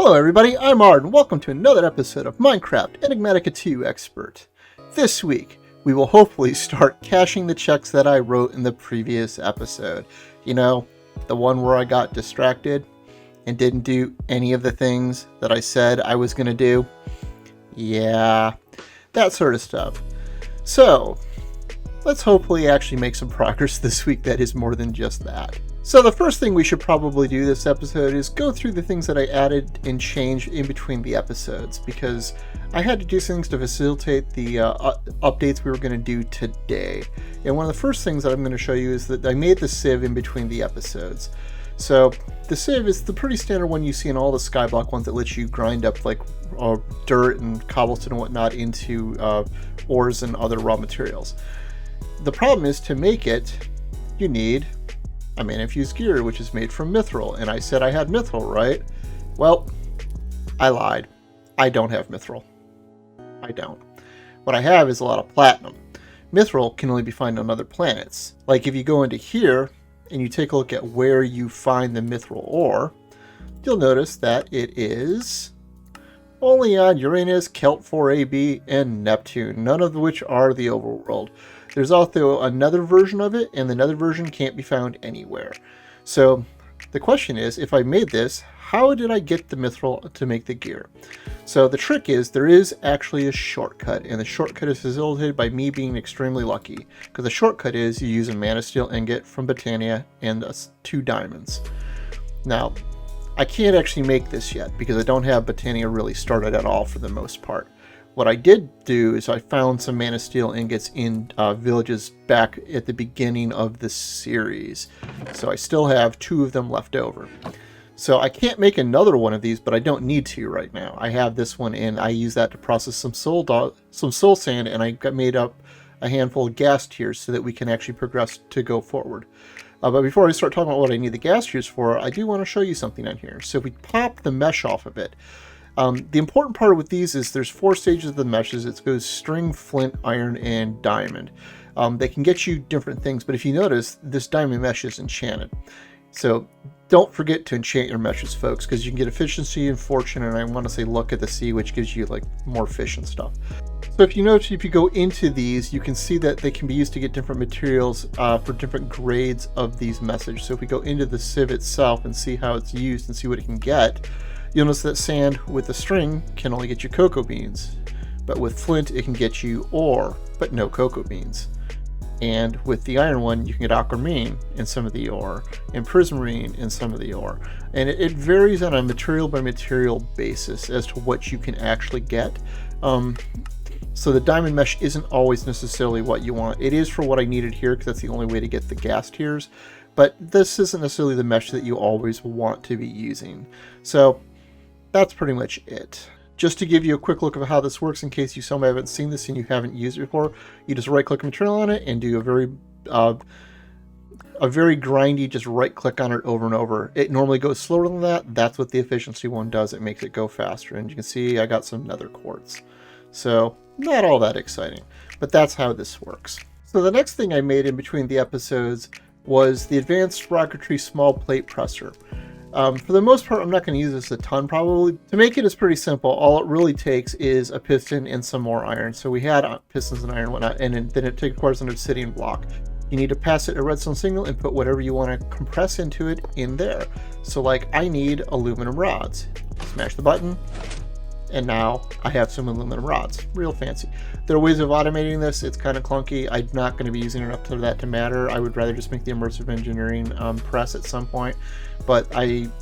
Hello everybody, I'm Ard, and welcome to another episode of Minecraft Enigmatica 2 Expert. This week, we will hopefully start cashing the checks that I wrote in the previous episode. You know, the one where I got distracted and didn't do any of the things that I said I was going to do. Yeah, that sort of stuff. So, let's hopefully actually make some progress this week that is more than just that. So the first thing we should probably do this episode is go through the things that I added and changed in between the episodes, because I had to do things to facilitate the updates we were going to do today. And one of the first things that I'm going to show you is that I made the sieve in between the episodes. So the sieve is the pretty standard one you see in all the skyblock ones that lets you grind up like dirt and cobblestone and whatnot into ores and other raw materials. The problem is, to make it, you need a mana-infused gear, which is made from mithril, and I said I had mithril, right? Well, I lied. I don't have mithril. I don't. What I have is a lot of platinum. Mithril can only be found on other planets. Like if you go into here and you take a look at where you find the mithril ore, you'll notice that it is only on Uranus, Kelt 4AB, and Neptune, none of which are the overworld. There's also another version of it, and another version can't be found anywhere. So the question is, if I made this, how did I get the mithril to make the gear? So the trick is, there is actually a shortcut, and the shortcut is facilitated by me being extremely lucky. Because the shortcut is, you use a mana steel ingot from Botania and 2 diamonds. Now, I can't actually make this yet, because I don't have Botania really started at all for the most part. What I did do is I found some mana steel ingots in villages back at the beginning of the series. So I still have 2 of them left over. So I can't make another one of these, but I don't need to right now. I have this one, and I use that to process some soul sand, and I made up a handful of gas tiers so that we can actually progress to go forward. But before I start talking about what I need the gas tiers for, I do want to show you something on here. So if we pop the mesh off of it, the important part with these is there's 4 stages of the meshes. It goes string, flint, iron, and diamond. They can get you different things, but if you notice, this diamond mesh is enchanted. So don't forget to enchant your meshes, folks, because you can get efficiency and fortune, and I want to say luck at the sea, which gives you like more fish and stuff. So if you notice, if you go into these, you can see that they can be used to get different materials for different grades of these meshes. So if we go into the sieve itself and see how it's used and see what it can get, you'll notice that sand with the string can only get you cocoa beans, but with flint it can get you ore, but no cocoa beans. And with the iron one, you can get aquamarine in some of the ore, and prismarine in some of the ore. And it varies on a material by material basis as to what you can actually get. So the diamond mesh isn't always necessarily what you want. It is for what I needed here, because that's the only way to get the gas tiers. But this isn't necessarily the mesh that you always want to be using. So that's pretty much it. Just to give you a quick look of how this works, in case you somehow haven't seen this and you haven't used it before, you just right-click material on it and do a very grindy, just right-click on it over and over. It normally goes slower than that. That's what the efficiency one does. It makes it go faster. And you can see I got some nether quartz. So not all that exciting, but that's how this works. So the next thing I made in between the episodes was the advanced Rocketry Small Plate Presser. For the most part, I'm not going to use this a ton probably. To make it, it's pretty simple. All it really takes is a piston and some more iron. So we had pistons and iron and whatnot, and then it requires an obsidian block. You need to pass it a redstone signal and put whatever you want to compress into it in there. So like, I need aluminum rods. Smash the button, and now I have some aluminum rods. Real fancy. There are ways of automating this. It's kind of clunky. I'm not going to be using enough of that to matter. I would rather just make the immersive engineering press at some point, but I'm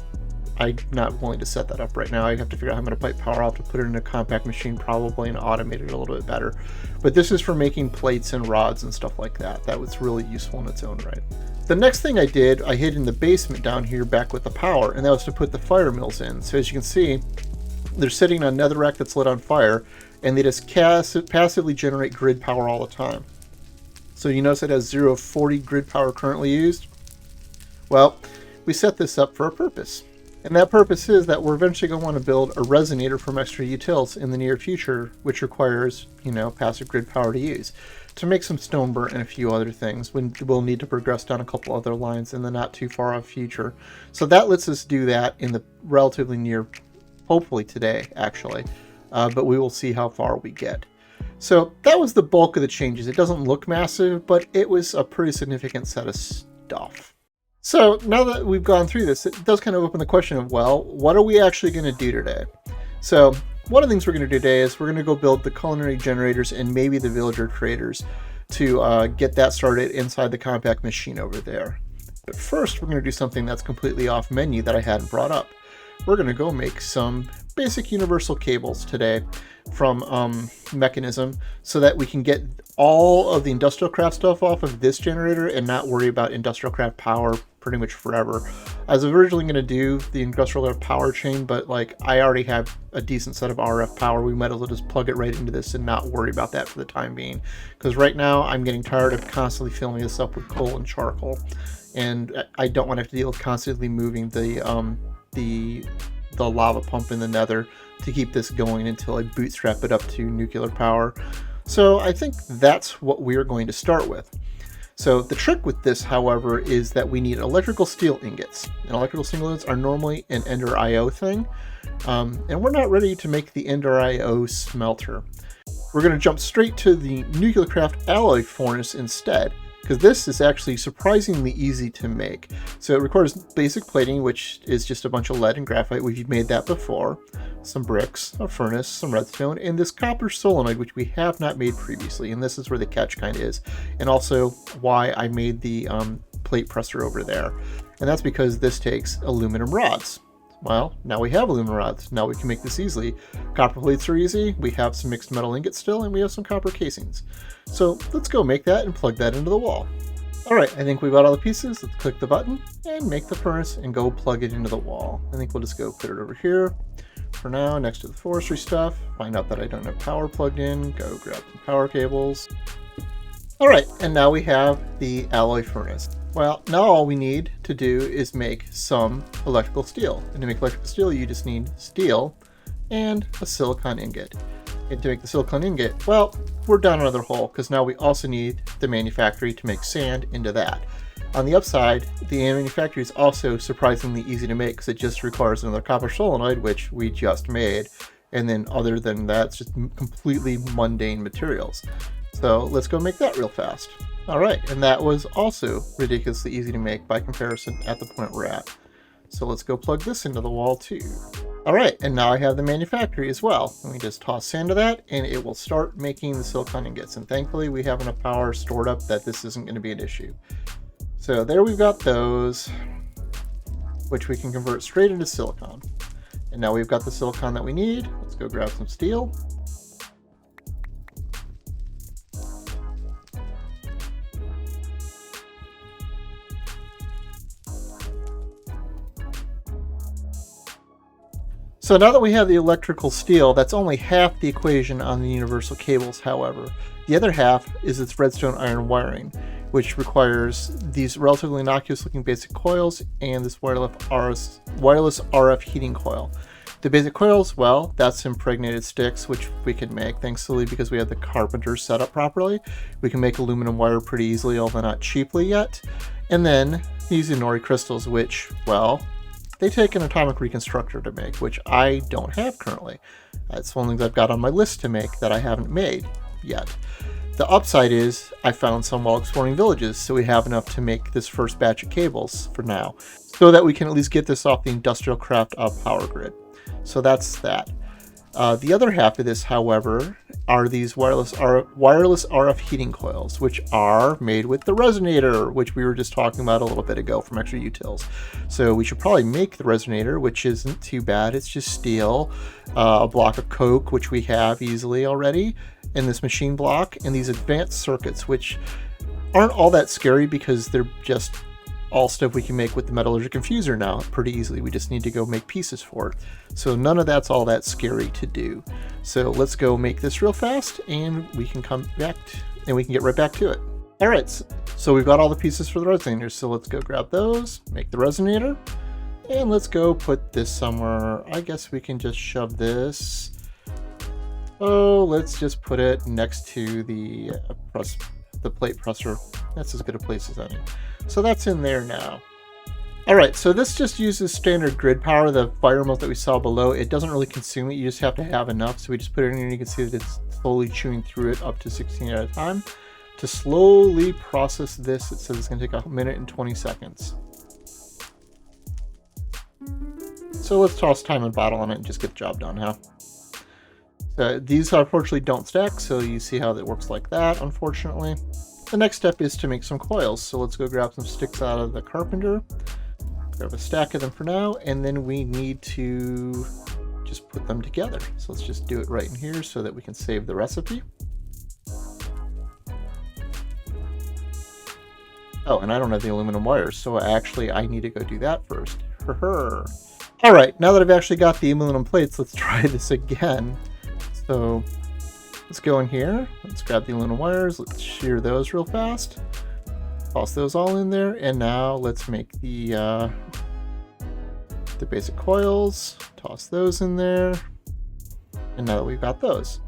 not willing to set that up right now. I have to figure out how I'm going to pipe power out to put it in a compact machine probably and automate it a little bit better. But this is for making plates and rods and stuff like that. That was really useful in its own right. The next thing I did, I hid in the basement down here back with the power, and that was to put the fire mills in. So as you can see, they're sitting on a netherrack that's lit on fire, and they just passively generate grid power all the time. So you notice it has 0 of 40 grid power currently used. Well, we set this up for a purpose. And that purpose is that we're eventually going to want to build a Resonator from Extra Utils in the near future, which requires, passive grid power to use. To make some stone burnt and a few other things, we'll need to progress down a couple other lines in the not too far off future. So that lets us do that in the relatively near hopefully today, actually. But we will see how far we get. So that was the bulk of the changes. It doesn't look massive, but it was a pretty significant set of stuff. So now that we've gone through this, it does kind of open the question of, well, what are we actually going to do today? So one of the things we're going to do today is we're going to go build the culinary generators and maybe the villager creators to get that started inside the compact machine over there. But first, we're going to do something that's completely off menu that I hadn't brought up. We're going to go make some basic universal cables today from Mekanism so that we can get all of the Industrialcraft stuff off of this generator and not worry about Industrialcraft power pretty much forever. I was originally going to do the Industrialcraft power chain, but like I already have a decent set of RF power. We might as well just plug it right into this and not worry about that for the time being. Because right now I'm getting tired of constantly filling this up with coal and charcoal. And I don't want to have to deal with constantly moving the lava pump in the nether to keep this going until I bootstrap it up to nuclear power. So I think that's what we're going to start with. So the trick with this, however, is that we need electrical steel ingots. And electrical steel ingots are normally an Ender IO thing. And we're not ready to make the Ender IO smelter. We're going to jump straight to the Nuclearcraft alloy furnace instead, because this is actually surprisingly easy to make. So it requires basic plating, which is just a bunch of lead and graphite. We've made that before. Some bricks, a furnace, some redstone, and this copper solenoid, which we have not made previously. And this is where the catch kind of is. And also why I made the plate presser over there. And that's because this takes aluminum rods. Well, now we have aluminum rods. Now we can make this easily. Copper plates are easy. We have some mixed metal ingots still, and we have some copper casings. So let's go make that and plug that into the wall. All right, I think we've got all the pieces. Let's click the button and make the furnace and go plug it into the wall. I think we'll just go put it over here for now, next to the forestry stuff. Find out that I don't have power plugged in. Go grab some power cables. All right, and now we have the alloy furnace. Well, now all we need to do is make some electrical steel. And to make electrical steel, you just need steel and a silicon ingot. And to make the silicon ingot, well, we're down another hole because now we also need the Manufactory to make sand into that. On the upside, the Manufactory is also surprisingly easy to make because it just requires another copper solenoid, which we just made. And then other than that, it's just completely mundane materials. So let's go make that real fast. All right, and that was also ridiculously easy to make by comparison at the point we're at. So let's go plug this into the wall too. All right, and now I have the Manufactory as well. Let me just toss sand to that and it will start making the silicon ingots. And thankfully we have enough power stored up that this isn't going to be an issue. So there we've got those, which we can convert straight into silicon. And now we've got the silicon that we need. Let's go grab some steel. So now that we have the electrical steel, that's only half the equation on the universal cables, however. The other half is its redstone iron wiring, which requires these relatively innocuous looking basic coils and this wireless RF heating coil. The basic coils, well, that's impregnated sticks, which we can make, thankfully because we have the carpenters set up properly. We can make aluminum wire pretty easily, although not cheaply yet. And then these Inori crystals, which, well, they take an atomic reconstructor to make, which I don't have currently. That's one of the things I've got on my list to make that I haven't made yet. The upside is I found some while exploring villages, so we have enough to make this first batch of cables for now, so that we can at least get this off the Industrialcraft power grid. So that's that. The other half of this, however, are these wireless RF heating coils, which are made with the Resonator, which we were just talking about a little bit ago from Extra Utils. So we should probably make the Resonator, which isn't too bad. It's just steel, a block of coke, which we have easily already in this machine block, and these advanced circuits, which aren't all that scary because they're just all stuff we can make with the metallurgic infuser now pretty easily. We just need to go make pieces for it. So none of that's all that scary to do. So let's go make this real fast and we can come back and we can get right back to it. All right, so we've got all the pieces for the Resonator. So let's go grab those, make the Resonator, and let's go put this somewhere. I guess we can just shove this. Oh, let's just put it next to the plate presser. That's as good a place as any. So that's in there now. Alright, so this just uses standard grid power, the fire remote that we saw below. It doesn't really consume it, you just have to have enough. So we just put it in here and you can see that it's slowly chewing through it up to 16 at a time. To slowly process this, it says it's going to take 1 minute and 20 seconds. So let's toss time and bottle on it and just get the job done, huh? So these unfortunately don't stack, so you see how that works like that, unfortunately. The next step is to make some coils. So let's go grab some sticks out of the carpenter. Grab a stack of them for now, and then we need to just put them together. So let's just do it right in here so that we can save the recipe. Oh, and I don't have the aluminum wires, so actually I need to go do that first. Alright, now that I've actually got the aluminum plates, let's try this again. So let's go in here, let's grab the aluminum wires, let's shear those real fast. Toss those all in there, and now let's make the basic coils. Toss those in there, and now that we've got those.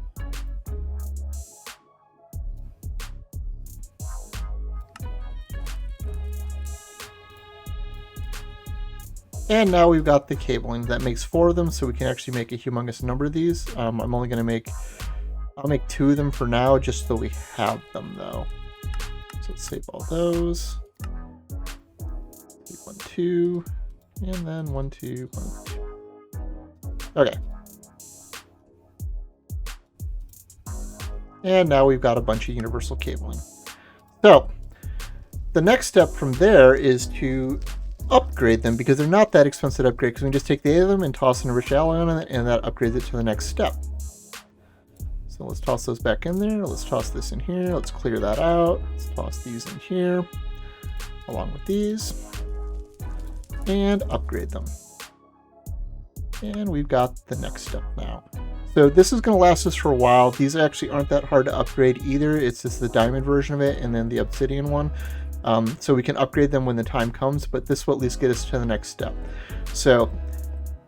And now we've got the cabling. That makes 4 of them, so we can actually make a humongous number of these. I'm only going to I'll make 2 of them for now, just so we have them though. So let's save all those. Save 1, 2, and then 1, 2, 1, 2. Okay. And now we've got a bunch of universal cabling. So the next step from there is to upgrade them, because they're not that expensive to upgrade, because we can just take the 8 of them and toss in a rich alloy on it, and that upgrades it to the next step. So let's toss those back in there. Let's toss this in here. Let's clear that out. Let's toss these in here along with these and upgrade them. And we've got the next step now. So this is going to last us for a while. These actually aren't that hard to upgrade either. It's just the diamond version of it and then the obsidian one. So we can upgrade them when the time comes, but this will at least get us to the next step. So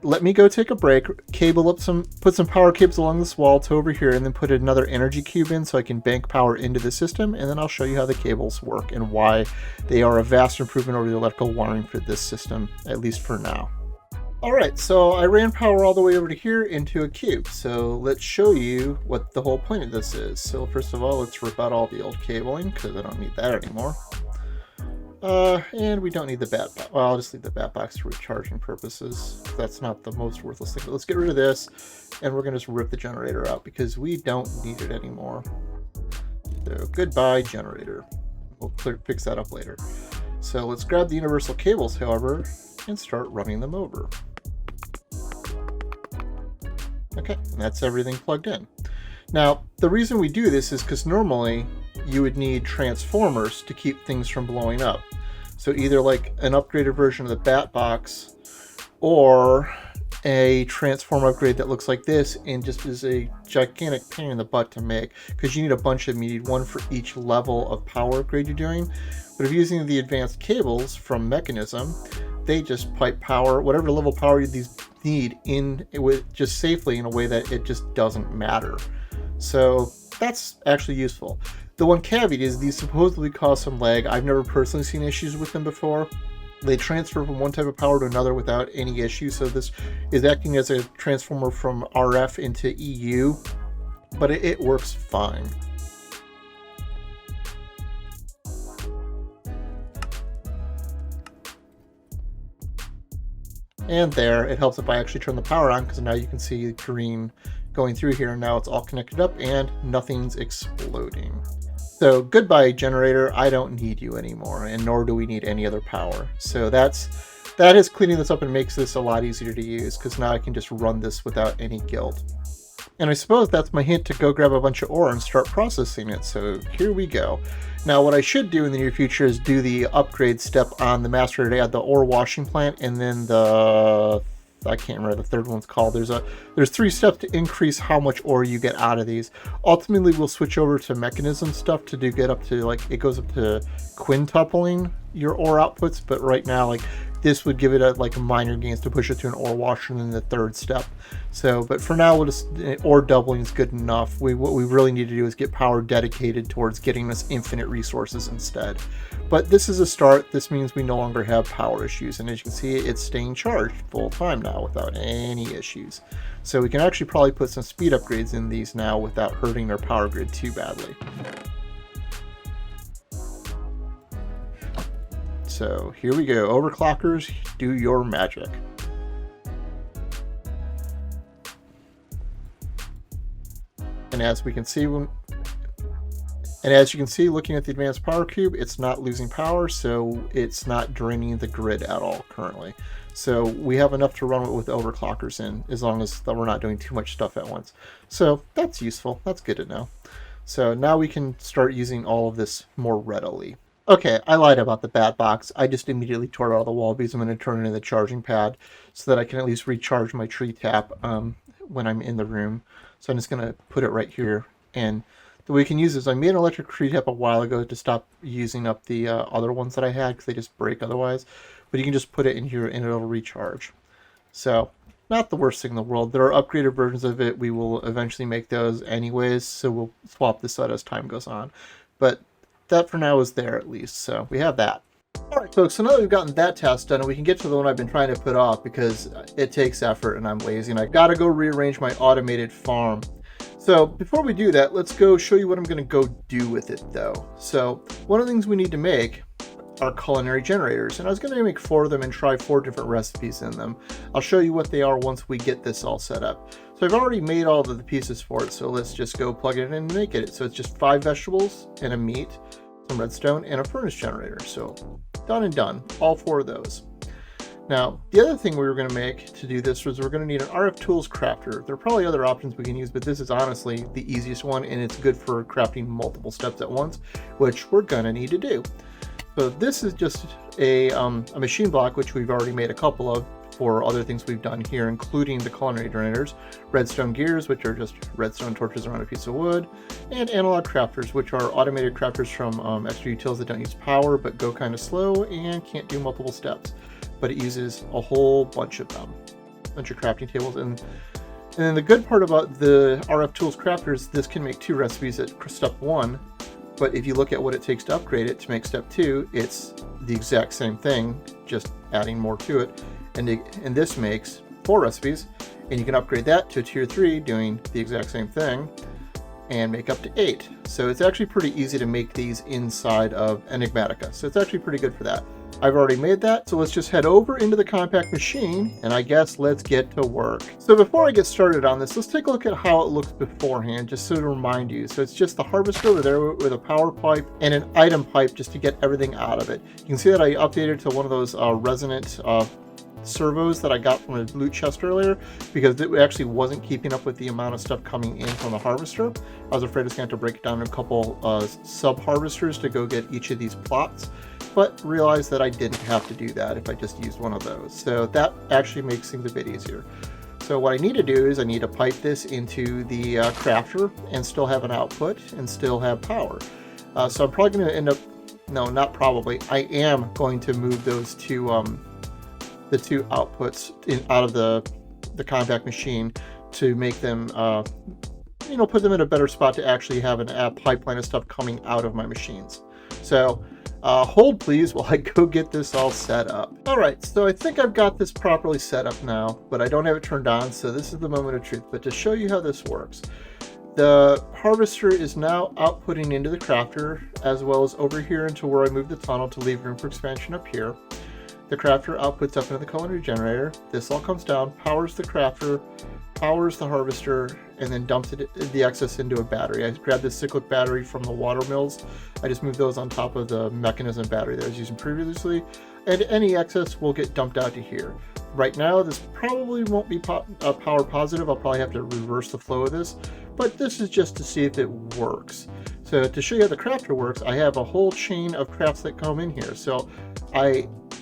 let me go take a break, cable up put some power cables along this wall to over here, and then put another energy cube in so I can bank power into the system, and then I'll show you how the cables work and why they are a vast improvement over the electrical wiring for this system, at least for now. Alright, so I ran power all the way over to here into a cube, so let's show you what the whole point of this is. So first of all, let's rip out all the old cabling, because I don't need that anymore. And we don't need the bat box. Well, I'll just leave the bat box for recharging purposes. That's not the most worthless thing. But let's get rid of this, and we're going to just rip the generator out because we don't need it anymore. So goodbye, generator. We'll fix that up later. So let's grab the universal cables, however, and start running them over. Okay, and that's everything plugged in. Now, the reason we do this is because normally you would need transformers to keep things from blowing up. So either like an upgraded version of the bat box or a transformer upgrade that looks like this and just is a gigantic pain in the butt to make, because you need a bunch of them. You need one for each level of power upgrade you're doing. But if you're using the advanced cables from Mekanism, they just pipe power, whatever level power these need, in with just safely in a way that it just doesn't matter. So that's actually useful. The one caveat is these supposedly cause some lag. I've never personally seen issues with them before. They transfer from one type of power to another without any issue. So this is acting as a transformer from RF into EU, but it works fine. And there, it helps if I actually turn the power on, because now you can see green going through here, and now it's all connected up and nothing's exploding. So goodbye, generator. I don't need you anymore, and nor do we need any other power. So that is cleaning this up and makes this a lot easier to use, because now I can just run this without any guilt. And I suppose that's my hint to go grab a bunch of ore and start processing it. So here we go. Now what I should do in the near future is do the upgrade step on the master to add the ore washing plant, and then the, I can't remember the third one's called. There's 3 steps to increase how much ore you get out of these. Ultimately, we'll switch over to Mekanism stuff to get up to, like, it goes up to quintupling your ore outputs, but right now, like, this would give it a minor gains to push it to an ore washer in the third step. So, but for now, we'll just, ore doubling is good enough. What we really need to do is get power dedicated towards getting us infinite resources instead. But this is a start. This means we no longer have power issues, and as you can see, it's staying charged full time now without any issues. So we can actually probably put some speed upgrades in these now without hurting our power grid too badly. So here we go, overclockers, do your magic. And as we can see, looking at the advanced power cube, it's not losing power, so it's not draining the grid at all currently. So we have enough to run with overclockers in, as long as we're not doing too much stuff at once. So that's useful, that's good to know. So now we can start using all of this more readily. Okay, I lied about the bat box. I just immediately tore it out of the wall because I'm going to turn it into the charging pad so that I can at least recharge my tree tap when I'm in the room. So I'm just going to put it right here. And the way we can use this, I made an electric tree tap a while ago to stop using up the other ones that I had because they just break otherwise. But you can just put it in here and it'll recharge. So not the worst thing in the world. There are upgraded versions of it. We will eventually make those anyways, so we'll swap this out as time goes on. But that for now is there at least, so we have that. Alright folks, so now that we've gotten that task done, we can get to the one I've been trying to put off because it takes effort and I'm lazy and I gotta go rearrange my automated farm. So before we do that, let's go show you what I'm going to go do with it though. So one of the things we need to make are culinary generators, and I was going to make 4 of them and try 4 different recipes in them. I'll show you what they are once we get this all set up. So I've already made all of the pieces for it, so let's just go plug it in and make it. So it's just 5 vegetables and a meat, some redstone, and a furnace generator. So done and done, all 4 of those. Now, the other thing we were going to make to do this was we're going to need an RFTools crafter. There are probably other options we can use, but this is honestly the easiest one, and it's good for crafting multiple steps at once, which we're going to need to do. So this is just a machine block, which we've already made a couple of for other things we've done here, including the culinary generators, redstone gears, which are just redstone torches around a piece of wood, and analog crafters, which are automated crafters from Extra Utils that don't use power but go kind of slow and can't do multiple steps. But it uses a whole bunch of them, a bunch of crafting tables. And then the good part about the RFTools crafters, this can make 2 recipes at step 1. But if you look at what it takes to upgrade it to make step 2, it's the exact same thing, just adding more to it. And this makes 4 recipes, and you can upgrade that to tier 3, doing the exact same thing, and make up to 8. So it's actually pretty easy to make these inside of Enigmatica. So it's actually pretty good for that. I've already made that, so let's just head over into the compact machine, and I guess let's get to work. So before I get started on this, let's take a look at how it looks beforehand, just so to remind you. So it's just the harvester over there with a power pipe and an item pipe just to get everything out of it. You can see that I updated to one of those resonant servos that I got from a loot chest earlier, because it actually wasn't keeping up with the amount of stuff coming in from the harvester. I was afraid I was going to have to break it down into a couple sub-harvesters to go get each of these plots, but realized that I didn't have to do that if I just used one of those. So that actually makes things a bit easier. So what I need to do is I need to pipe this into the crafter and still have an output and still have power. So I'm probably going to end up, no, not probably, I am going to move those two the 2 outputs out of the compact machine to make them, put them in a better spot to actually have a pipeline of stuff coming out of my machines. So hold please while I go get this all set up. Alright, so I think I've got this properly set up now, but I don't have it turned on, so this is the moment of truth. But to show you how this works, the harvester is now outputting into the crafter, as well as over here into where I moved the tunnel to leave room for expansion up here. The crafter outputs up into the culinary generator. This all comes down, powers the crafter, powers the harvester, and then dumps the excess into a battery. I grabbed this cyclic battery from the water mills. I just moved those on top of the Mekanism battery that I was using previously, and any excess will get dumped out to here. Right now, this probably won't be power positive. I'll probably have to reverse the flow of this, but this is just to see if it works. So to show you how the crafter works, I have a whole chain of crafts that come in here. So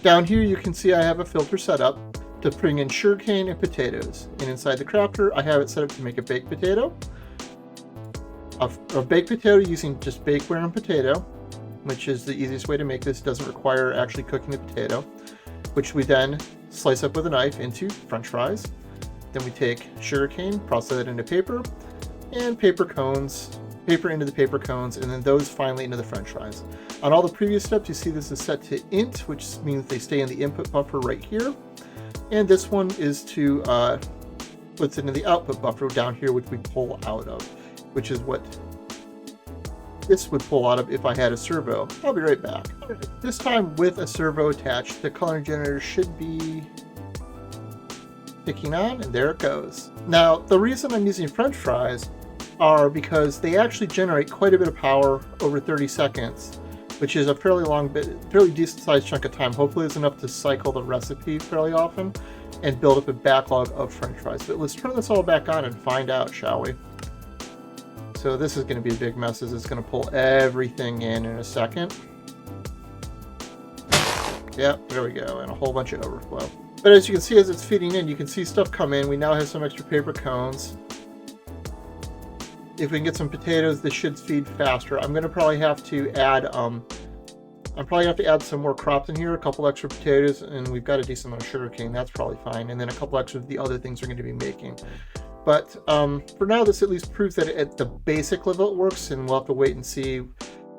down here you can see I have a filter set up to bring in sugarcane and potatoes. And inside the crafter, I have it set up to make a baked potato. A baked potato using just bakeware and potato. which is the easiest way to make this. It doesn't require actually cooking the potato, which we then slice up with a knife into French fries. Then we take sugarcane, process that into paper, and paper into the paper cones, and then those finally into the French fries. On all the previous steps, you see this is set to int, which means they stay in the input buffer right here. And this one is to puts it into the output buffer down here, which we pull out of, which is what this would pull out of if I had a servo. I'll be right back. This time with a servo attached, the culinary generator should be ticking on, and there it goes. Now, the reason I'm using French fries are because they actually generate quite a bit of power over 30 seconds, which is a fairly decent sized chunk of time. Hopefully it's enough to cycle the recipe fairly often and build up a backlog of French fries. But let's turn this all back on and find out, shall we? So this is going to be a big mess, as it's going to pull everything in a second. Yep, there we go, and a whole bunch of overflow. But as you can see, as it's feeding in, you can see stuff come in. We now have some extra paper cones. If we can get some potatoes, this should feed faster. I'm going to probably have to add some more crops in here, a couple extra potatoes, and we've got a decent amount of sugarcane. That's probably fine. And then a couple extra of the other things we're going to be making. But for now, this at least proves that at the basic level it works, and we'll have to wait and see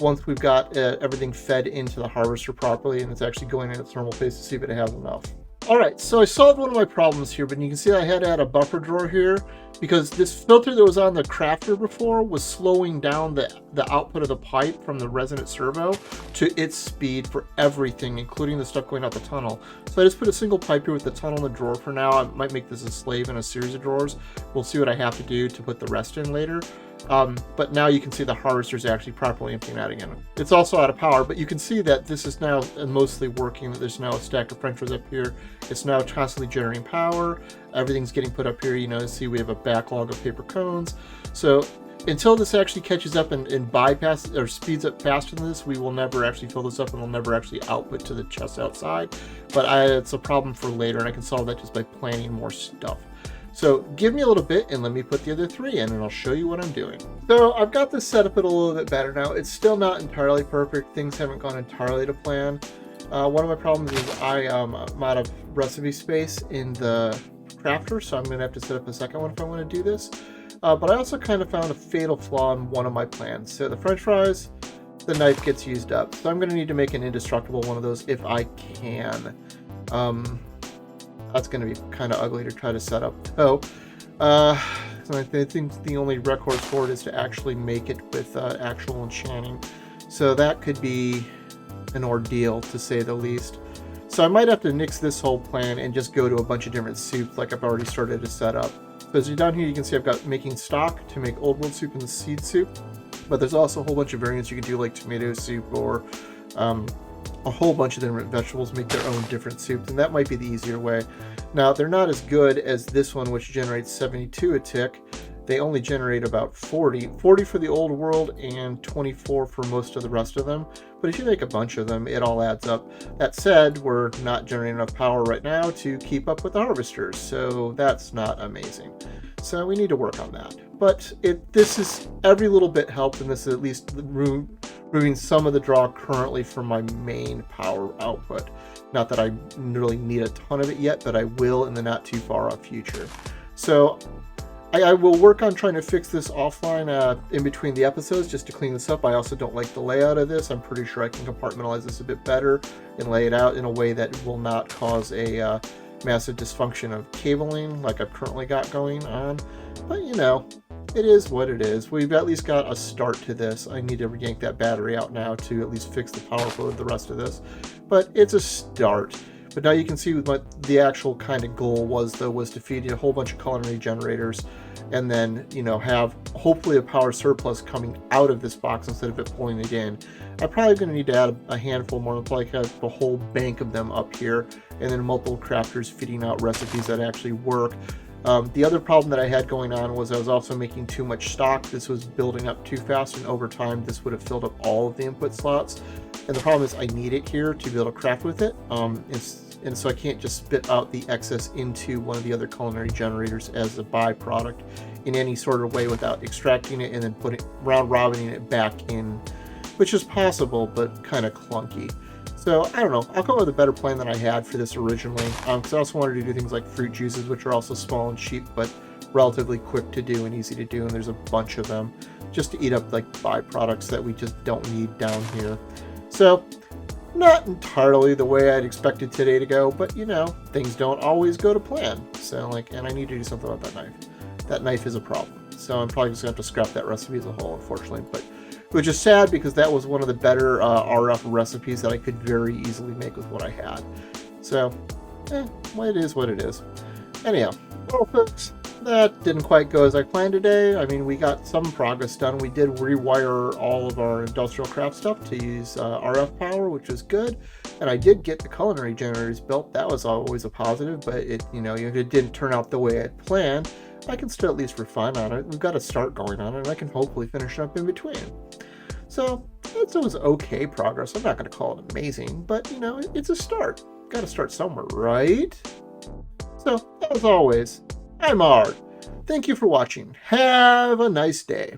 once we've got everything fed into the harvester properly and it's actually going in its normal pace to see if it has enough. Alright, so I solved one of my problems here, but you can see I had to add a buffer drawer here because this filter that was on the crafter before was slowing down the output of the pipe from the resonant servo to its speed for everything, including the stuff going out the tunnel. So I just put a single pipe here with the tunnel in the drawer for now. I might make this a slave in a series of drawers. We'll see what I have to do to put the rest in later. But now you can see the harvester is actually properly emptying out again. It's also out of power, but you can see that this is now mostly working. There's now a stack of French fries up here. It's now constantly generating power. Everything's getting put up here. You know, see we have a backlog of paper cones. So until this actually catches up and bypasses or speeds up faster than this, we will never actually fill this up and we'll never actually output to the chest outside. But it's a problem for later, and I can solve that just by planning more stuff. So give me a little bit and let me put the other three in and I'll show you what I'm doing. So I've got this set up a little bit better now. It's still not entirely perfect. Things haven't gone entirely to plan. One of my problems is I'm out of recipe space in the crafter, so I'm going to have to set up a second one if I want to do this. But I also kind of found a fatal flaw in one of my plans. So the French fries, the knife gets used up. So I'm going to need to make an indestructible one of those if I can. That's going to be kind of ugly to try to set up. So I think the only recourse for it is to actually make it with actual enchanting. So that could be an ordeal, to say the least. So I might have to nix this whole plan and just go to a bunch of different soups like I've already started to set up. So as you're down here, you can see I've got making stock to make old world soup and the seed soup. But there's also a whole bunch of variants you can do, like tomato soup or a whole bunch of different vegetables make their own different soups, and that might be the easier way. Now, they're not as good as this one, which generates 72 a tick. They only generate about 40 for the old world and 24 for most of the rest of them. But if you make a bunch of them, it all adds up. That said, we're not generating enough power right now to keep up with the harvesters, so that's not amazing. So we need to work on that. But this is every little bit helped, and this is at least removing some of the draw currently from my main power output. Not that I really need a ton of it yet, but I will in the not too far off future. So I will work on trying to fix this offline in between the episodes just to clean this up. I also don't like the layout of this. I'm pretty sure I can compartmentalize this a bit better and lay it out in a way that will not cause a massive dysfunction of cabling like I've currently got going on. But you know, it is what it is. We've at least got a start to this. I need to yank that battery out now to at least fix the power flow of the rest of this. But it's a start. But now you can see what the actual kind of goal was, though, was to feed you a whole bunch of culinary generators and then, you know, have hopefully a power surplus coming out of this box instead of it pulling it in. I'm probably going to need to add a handful more. I'll probably have a whole bank of them up here and then multiple crafters feeding out recipes that actually work. The other problem that I had going on was I was also making too much stock. This was building up too fast, and over time this would have filled up all of the input slots. And the problem is I need it here to be able to craft with it. And so I can't just spit out the excess into one of the other culinary generators as a byproduct in any sort of way without extracting it and then putting round robining it back in which is possible, but kind of clunky. So, I don't know, I'll come up with a better plan than I had for this originally, because I also wanted to do things like fruit juices, which are also small and cheap, but relatively quick to do and easy to do, and there's a bunch of them, just to eat up like byproducts that we just don't need down here. So, not entirely the way I'd expected today to go, but you know, things don't always go to plan. So, like, and I need to do something about that knife. That knife is a problem. So I'm probably just going to have to scrap that recipe as a whole, unfortunately, but which is sad because that was one of the better RF recipes that I could very easily make with what I had. So, well, it is what it is. Anyhow, well, folks, that didn't quite go as I planned today. I mean, we got some progress done. We did rewire all of our industrial craft stuff to use RF power, which was good. And I did get the culinary generators built. That was always a positive, but it didn't turn out the way I planned. I can still at least refine on it. We've got a start going on it, and I can hopefully finish up in between. So it was okay progress. I'm not going to call it amazing, but you know, it's a start. Got to start somewhere, right? So as always, I'm Ard. Thank you for watching. Have a nice day.